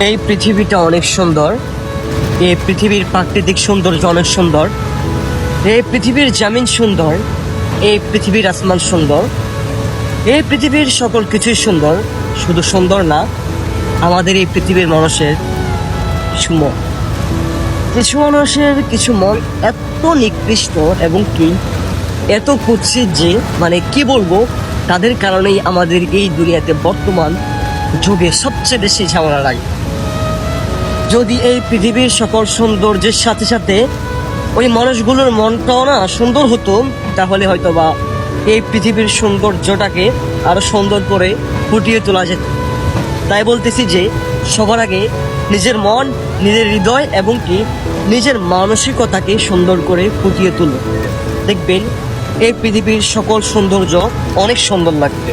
এই পৃথিবীটা অনেক সুন্দর। এই পৃথিবীর প্রাকৃতিক সৌন্দর্য অনেক সুন্দর। এই পৃথিবীর জামিন সুন্দর। এই পৃথিবীর আসমান সুন্দর। এই পৃথিবীর সকল কিছুই সুন্দর। শুধু সুন্দর না, আমাদের এই পৃথিবীর মানুষের কিছু মন, কিছু মানুষের কিছু মন এত নিকৃষ্ট এবং কি এত কুৎসিত যে কি বলবো, তাদের কারণেই আমাদের এই দুনিয়াতে বর্তমান যুগে সবচেয়ে বেশি ঝামেলা লাগে। যদি এই পৃথিবীর সকল সৌন্দর্যের সাথে সাথে ওই মানুষগুলোর মনটাও না সুন্দর হতো, তাহলে হয়তো বা এই পৃথিবীর সৌন্দর্যটাকে আরো সুন্দর করে ফুটিয়ে তোলা যেত। তাই বলতেছি যে সবার আগে নিজের মন, নিজের হৃদয় এবং কি নিজের মানসিকতাকে সুন্দর করে ফুটিয়ে তুলুন। দেখবেন এই পৃথিবীর সকল সৌন্দর্য অনেক সুন্দর লাগবে।